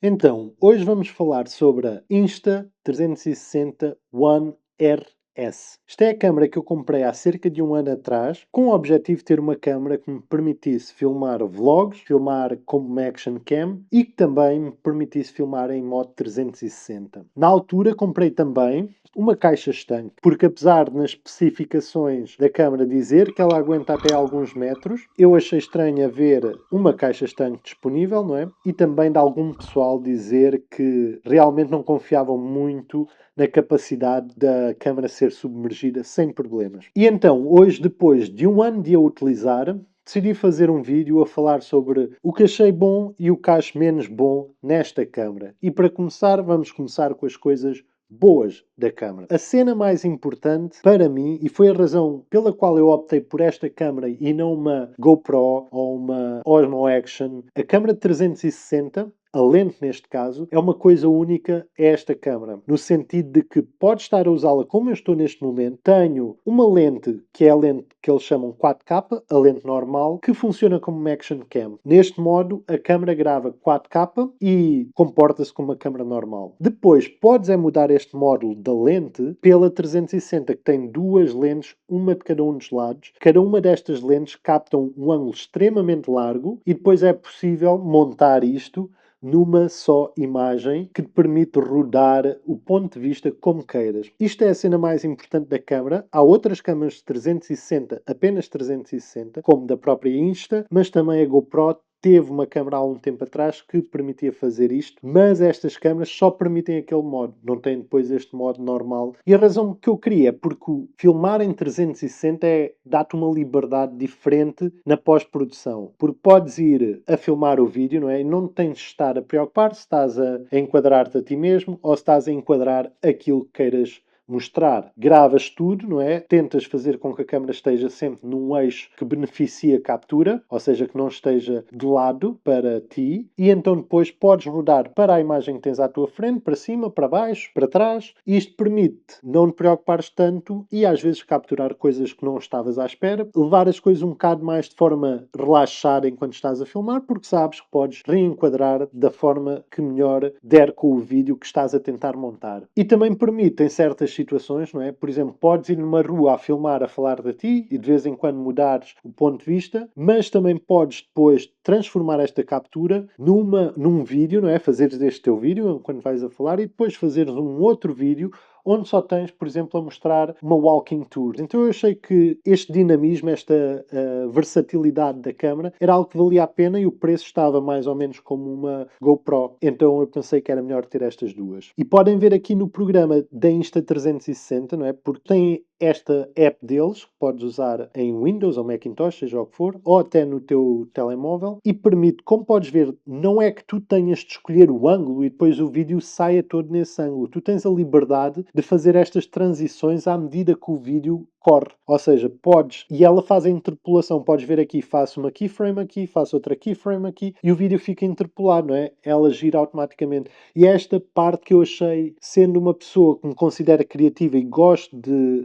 Então, hoje vamos falar sobre a Insta360 One RS. Isto é a câmera que eu comprei há cerca de um ano atrás, com o objetivo de ter uma câmera que me permitisse filmar vlogs, filmar como uma action cam e que também me permitisse filmar em modo 360. Na altura comprei também uma caixa estanque, porque apesar de nas especificações da câmera dizer que ela aguenta até alguns metros, eu achei estranho haver uma caixa estanque disponível, não é? E também de algum pessoal dizer que realmente não confiavam muito na capacidade da câmara ser submergida sem problemas. E então, hoje, depois de um ano de a utilizar, decidi fazer um vídeo a falar sobre o que achei bom e o que acho menos bom nesta câmara. E para começar, vamos começar com as coisas boas da câmara. A cena mais importante para mim, e foi a razão pela qual eu optei por esta câmara e não uma GoPro ou uma Osmo Action, a câmara 360, a lente neste caso, é uma coisa única a esta câmara, no sentido de que pode estar a usá-la como eu estou neste momento. Tenho uma lente que é a lente que eles chamam 4K, a lente normal, que funciona como uma action cam. Neste modo, a câmera grava 4K e comporta-se como uma câmera normal. Depois, podes mudar este módulo da lente pela 360, que tem duas lentes, uma de cada um dos lados. Cada uma destas lentes captam um ângulo extremamente largo e depois é possível montar isto numa só imagem que te permite rodar o ponto de vista como queiras. Isto é a cena mais importante da câmera. Há outras câmaras de 360, apenas 360, como da própria Insta, mas também a GoPro teve uma câmera há um tempo atrás que permitia fazer isto, mas estas câmaras só permitem aquele modo, não tem depois este modo normal. E a razão que eu queria é porque o filmar em 360 dá-te uma liberdade diferente na pós-produção, porque podes ir a filmar o vídeo, não é? E não tens de estar a preocupar se estás a enquadrar-te a ti mesmo ou se estás a enquadrar aquilo que queiras mostrar. Gravas tudo, não é? Tentas fazer com que a câmera esteja sempre num eixo que beneficia a captura, ou seja, que não esteja de lado para ti, e então depois podes rodar para a imagem que tens à tua frente, para cima, para baixo, para trás. Isto permite não te preocupares tanto e às vezes capturar coisas que não estavas à espera, levar as coisas um bocado mais de forma relaxada enquanto estás a filmar, porque sabes que podes reenquadrar da forma que melhor der com o vídeo que estás a tentar montar. E também permite, em certas situações, não é? Por exemplo, podes ir numa rua a filmar, a falar de ti e de vez em quando mudares o ponto de vista, mas também podes depois transformar esta captura num vídeo, não é? Fazeres este teu vídeo quando vais a falar e depois fazeres um outro vídeo onde só tens, por exemplo, a mostrar uma walking tour. Então eu achei que este dinamismo, esta versatilidade da câmera era algo que valia a pena e o preço estava mais ou menos como uma GoPro. Então eu pensei que era melhor ter estas duas. E podem ver aqui no programa da Insta360, não é? Porque tem esta app deles, que podes usar em Windows ou Macintosh, seja o que for, ou até no teu telemóvel, e permite, como podes ver, não é que tu tenhas de escolher o ângulo e depois o vídeo saia todo nesse ângulo. Tu tens a liberdade de fazer estas transições à medida que o vídeo corre. Ou seja, podes, e ela faz a interpolação, podes ver aqui, faço uma keyframe aqui, faço outra keyframe aqui, e o vídeo fica interpolado, não é? Ela gira automaticamente. E é esta parte que eu achei, sendo uma pessoa que me considera criativa e gosto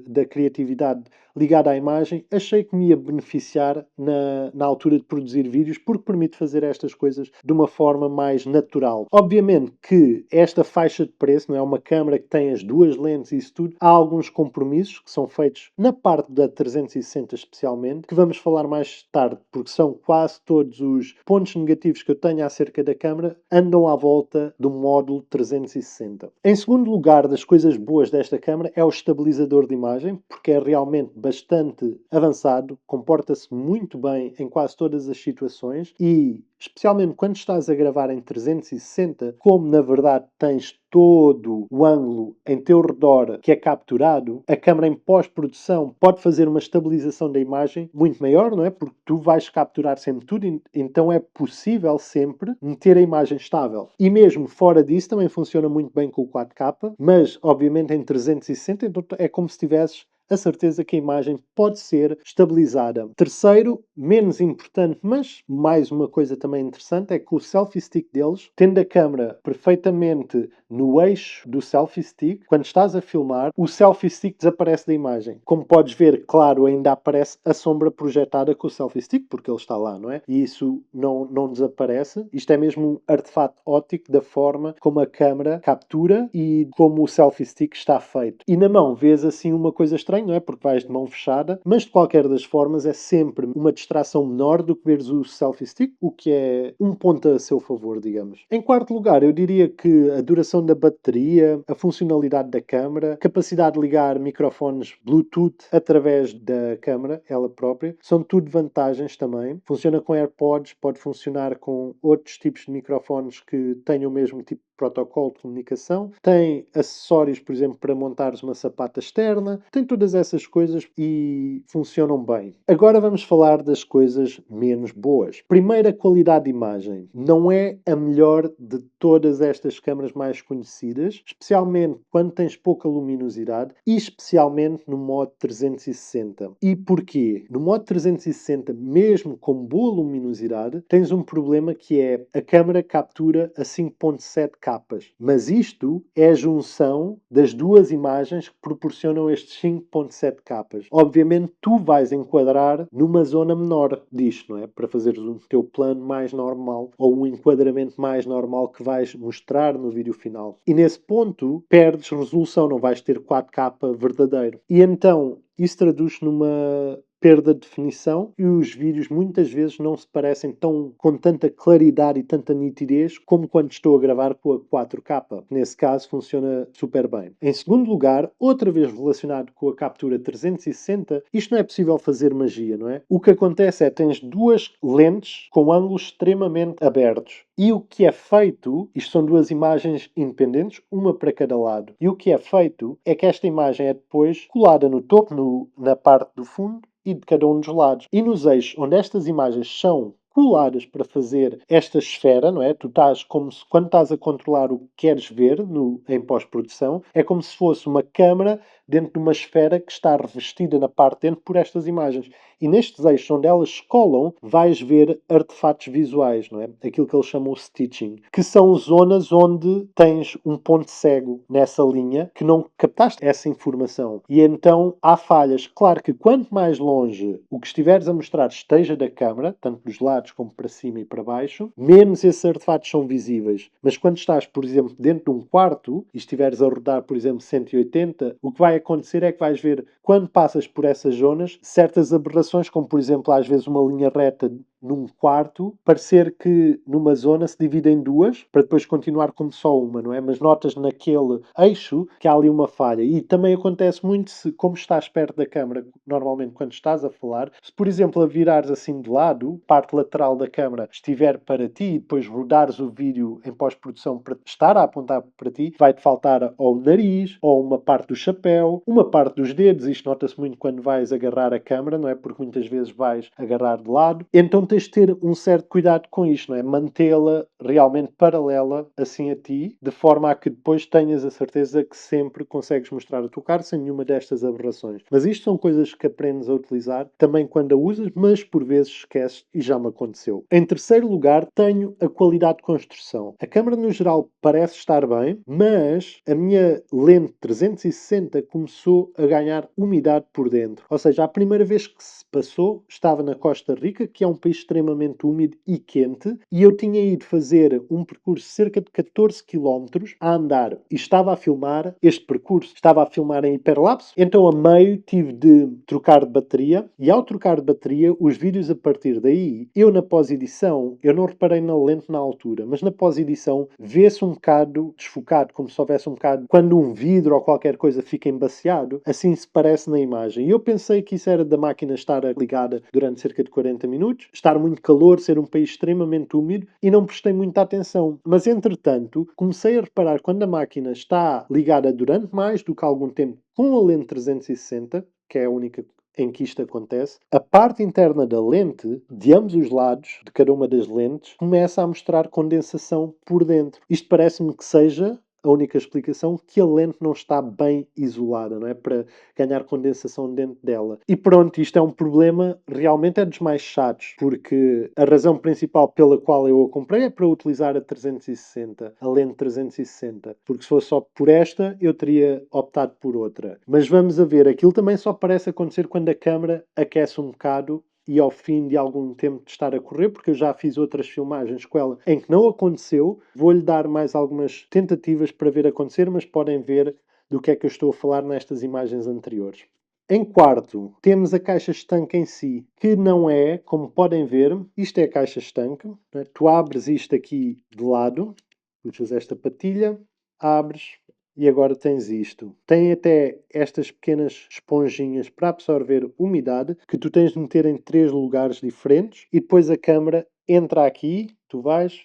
da criatividade ligada à imagem, achei que me ia beneficiar na altura de produzir vídeos, porque permite fazer estas coisas de uma forma mais natural. Obviamente que esta faixa de preço, não é uma câmera que tem as duas lentes e isso tudo, há alguns compromissos que são feitos na parte da 360 especialmente, que vamos falar mais tarde, porque são quase todos os pontos negativos que eu tenho acerca da câmera, andam à volta do módulo 360. Em segundo lugar, das coisas boas desta câmera é o estabilizador de imagem, porque é realmente bastante avançado, comporta-se muito bem em quase todas as situações e, especialmente quando estás a gravar em 360, como na verdade tens todo o ângulo em teu redor que é capturado, a câmera em pós-produção pode fazer uma estabilização da imagem muito maior, não é? Porque tu vais capturar sempre tudo, então é possível sempre meter a imagem estável. E mesmo fora disso também funciona muito bem com o 4K, mas obviamente em 360 então é como se tivesses a certeza que a imagem pode ser estabilizada. Terceiro, menos importante, mas mais uma coisa também interessante, é que o selfie stick deles, tendo a câmera perfeitamente no eixo do selfie stick, quando estás a filmar, o selfie stick desaparece da imagem. Como podes ver, claro, ainda aparece a sombra projetada com o selfie stick, porque ele está lá, não é? E isso não desaparece. Isto é mesmo um artefato óptico da forma como a câmera captura e como o selfie stick está feito. E na mão vês assim uma coisa estranha, não é? Porque vais de mão fechada, mas de qualquer das formas é sempre uma distração menor do que veres o selfie stick, o que é um ponto a seu favor, digamos. Em quarto lugar, eu diria que a duração da bateria, a funcionalidade da câmera, a capacidade de ligar microfones Bluetooth através da câmera, ela própria, são tudo vantagens também. Funciona com AirPods, pode funcionar com outros tipos de microfones que tenham o mesmo tipo de protocolo de comunicação. Tem acessórios, por exemplo, para montares uma sapata externa. Tem todas essas coisas e funcionam bem. Agora vamos falar das coisas menos boas. Primeiro, a qualidade de imagem. Não é a melhor de todas estas câmaras mais conhecidas, especialmente quando tens pouca luminosidade e especialmente no modo 360. E porquê? No modo 360, mesmo com boa luminosidade, tens um problema que é a câmera captura a 5.7 capas. Mas isto é a junção das duas imagens que proporcionam estes 5.7 capas. Obviamente, tu vais enquadrar numa zona menor disto, não é? Para fazeres o teu plano mais normal ou um enquadramento mais normal que vais mostrar no vídeo final. E nesse ponto, perdes resolução, não vais ter 4K verdadeiro. E então, isso traduz-se numa perda de definição e os vídeos muitas vezes não se parecem com tanta claridade e tanta nitidez como quando estou a gravar com a 4K. Nesse caso funciona super bem. Em segundo lugar, outra vez relacionado com a captura 360, isto não é possível fazer magia, não é? O que acontece é que tens duas lentes com ângulos extremamente abertos. E o que é feito, isto são duas imagens independentes, uma para cada lado. E o que é feito é que esta imagem é depois colada no topo, na parte do fundo, e de cada um dos lados. E nos eixos onde estas imagens são coladas para fazer esta esfera, não é? Tu estás como se, quando estás a controlar o que queres ver em pós-produção, é como se fosse uma câmara dentro de uma esfera que está revestida na parte de dentro por estas imagens. E nestes eixos onde elas se colam, vais ver artefatos visuais, não é? Aquilo que eles chamam o stitching, que são zonas onde tens um ponto cego nessa linha que não captaste essa informação. E então há falhas. Claro que quanto mais longe o que estiveres a mostrar esteja da câmara, tanto dos lados como para cima e para baixo, menos esses artefatos são visíveis. Mas quando estás, por exemplo, dentro de um quarto e estiveres a rodar, por exemplo, 180, o que vai acontecer é que vais ver, quando passas por essas zonas, certas aberrações, como por exemplo, às vezes uma linha reta num quarto, parecer que numa zona se divide em duas, para depois continuar como só uma, não é? Mas notas naquele eixo que há ali uma falha. E também acontece muito se, como estás perto da câmara, normalmente quando estás a falar, se por exemplo a virares assim de lado, parte lateral da câmara estiver para ti e depois rodares o vídeo em pós-produção para estar a apontar para ti, vai-te faltar ou o nariz, ou uma parte do chapéu, uma parte dos dedos. Isto nota-se muito quando vais agarrar a câmara, não é? Porque muitas vezes vais agarrar de lado. Então tens de ter um certo cuidado com isto, não é? Mantê-la realmente paralela assim a ti, de forma a que depois tenhas a certeza que sempre consegues mostrar a tua cara sem nenhuma destas aberrações. Mas isto são coisas que aprendes a utilizar também quando a usas, mas por vezes esqueces e já me aconteceu. Em terceiro lugar, tenho a qualidade de construção. A câmera no geral parece estar bem, mas a minha lente 360 começou a ganhar umidade por dentro. Ou seja, a primeira vez que se passou, estava na Costa Rica, que é um país extremamente úmido e quente, e eu tinha ido fazer um percurso de cerca de 14 km a andar e estava a filmar este percurso. Estava a filmar em hiperlapse, então a meio tive de trocar de bateria e ao trocar de bateria, os vídeos a partir daí, eu na pós-edição, eu não reparei na lente na altura, mas na pós-edição vê-se um bocado desfocado, como se houvesse um bocado, quando um vidro ou qualquer coisa fica embaciado, assim se parece na imagem. E eu pensei que isso era da máquina estar ligada durante cerca de 40 minutos, estar muito calor, ser um país extremamente úmido e não prestei muita atenção. Mas entretanto, comecei a reparar quando a máquina está ligada durante mais do que algum tempo com a lente 360, que é a única em que isto acontece, a parte interna da lente, de ambos os lados, de cada uma das lentes, começa a mostrar condensação por dentro. Isto parece-me que seja a única explicação que a lente não está bem isolada, não é? Para ganhar condensação dentro dela. E pronto, isto é um problema, realmente é dos mais chatos, porque a razão principal pela qual eu a comprei é para utilizar a 360, a lente 360, porque se fosse só por esta, eu teria optado por outra. Mas vamos a ver, aquilo também só parece acontecer quando a câmera aquece um bocado e ao fim de algum tempo de estar a correr, porque eu já fiz outras filmagens com ela em que não aconteceu. Vou-lhe dar mais algumas tentativas para ver acontecer, mas podem ver do que é que eu estou a falar nestas imagens anteriores. Em quarto, temos a caixa estanque em si, que não é, como podem ver, isto é a caixa estanque. Né? Tu abres isto aqui de lado, puxas esta patilha, abres e agora tens isto. Tem até estas pequenas esponjinhas para absorver umidade, que tu tens de meter em 3 lugares diferentes e depois a câmara entra aqui, tu vais,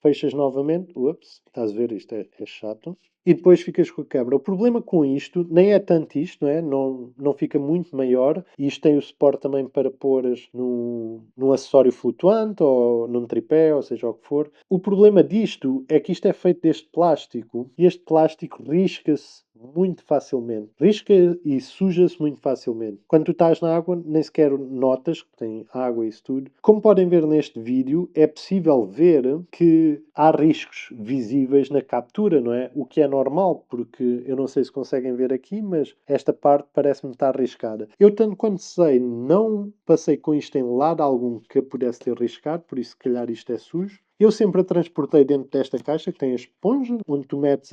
fechas novamente, ups, estás a ver, isto é chato, e depois ficas com a câmera. O problema com isto nem é tanto isto, não é? Não fica muito maior, e isto tem o suporte também para pôres num acessório flutuante ou num tripé, ou seja o que for. O problema disto é que isto é feito deste plástico, e este plástico risca-se muito facilmente. Risca e suja-se muito facilmente. Quando tu estás na água, nem sequer notas que tem água e isso tudo. Como podem ver neste vídeo, é possível ver que há riscos visíveis na captura, não é? O que é normal, porque eu não sei se conseguem ver aqui, mas esta parte parece-me estar riscada. Eu, tanto quanto sei, não passei com isto em lado algum que a pudesse ter riscado, por isso, se calhar, isto é sujo. Eu sempre a transportei dentro desta caixa que tem a esponja, onde tu metes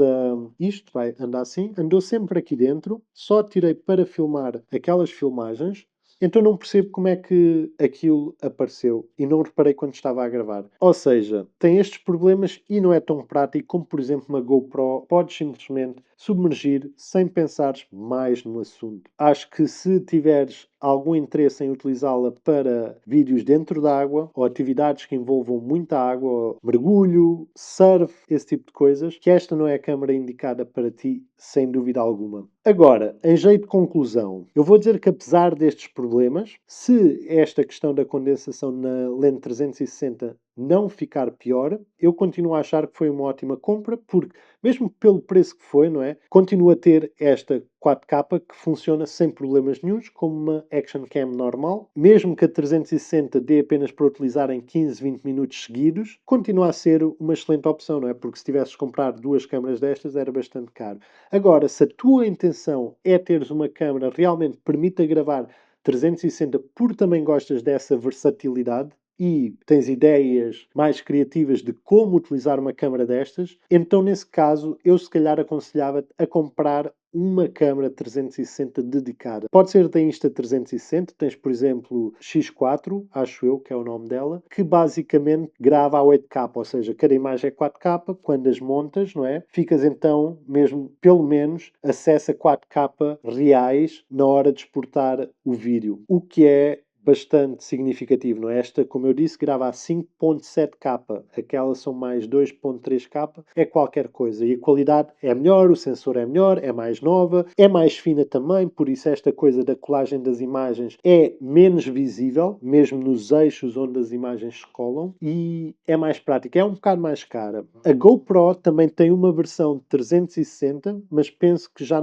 isto, vai andar assim. Andou sempre aqui dentro. Só tirei para filmar aquelas filmagens. Então não percebo como é que aquilo apareceu e não reparei quando estava a gravar. Ou seja, tem estes problemas e não é tão prático como, por exemplo, uma GoPro. Podes simplesmente submergir sem pensares mais no assunto. Acho que se tiveres algum interesse em utilizá-la para vídeos dentro da água ou atividades que envolvam muita água, ou mergulho, surf, esse tipo de coisas, que esta não é a câmara indicada para ti, sem dúvida alguma. Agora, em jeito de conclusão, eu vou dizer que apesar destes problemas, se esta questão da condensação na lente 360 não ficar pior, eu continuo a achar que foi uma ótima compra, porque mesmo pelo preço que foi, não é? Continua a ter esta 4K que funciona sem problemas nenhuns, como uma Action Cam normal. Mesmo que a 360 dê apenas para utilizar em 15, 20 minutos seguidos, continua a ser uma excelente opção, não é? Porque se tivesses de comprar 2 câmaras destas era bastante caro. Agora, se a tua intenção é teres uma câmara realmente que permita gravar 360 porque também gostas dessa versatilidade, e tens ideias mais criativas de como utilizar uma câmara destas, então nesse caso eu se calhar aconselhava-te a comprar uma câmara 360 dedicada. Pode ser da Insta360, tens por exemplo X4, acho eu que é o nome dela, que basicamente grava a 8K, ou seja, cada imagem é 4K, quando as montas, não é? Ficas então mesmo, pelo menos, acesso a 4K reais na hora de exportar o vídeo, o que é bastante significativo, não é? Esta, como eu disse, grava a 5.7K, aquelas são mais 2.3K, é qualquer coisa. E a qualidade é melhor, o sensor é melhor, é mais nova, é mais fina também, por isso esta coisa da colagem das imagens é menos visível, mesmo nos eixos onde as imagens se colam, e é mais prática, é um bocado mais cara. A GoPro também tem uma versão de 360, mas penso que já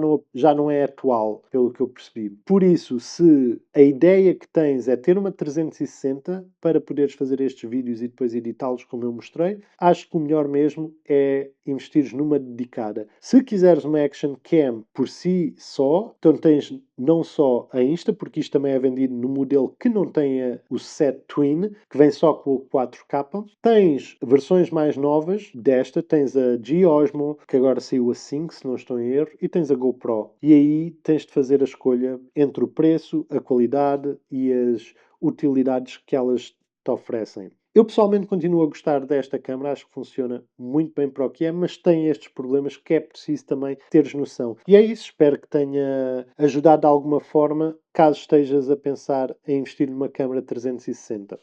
não é atual, pelo que eu percebi. Por isso, se a ideia que tens é ter uma 360 para poderes fazer estes vídeos e depois editá-los como eu mostrei, acho que o melhor mesmo é investires numa dedicada. Se quiseres uma Action Cam por si só, então tens não só a Insta, porque isto também é vendido no modelo que não tem o Set Twin, que vem só com o 4K. Tens versões mais novas desta, tens a G-Osmo, que agora saiu a 5, se não estou em erro, e tens a GoPro. E aí tens de fazer a escolha entre o preço, a qualidade e as utilidades que elas te oferecem. Eu pessoalmente continuo a gostar desta câmera, acho que funciona muito bem para o que é, mas tem estes problemas que é preciso também teres noção. E é isso, espero que tenha ajudado de alguma forma, caso estejas a pensar em investir numa câmera 360.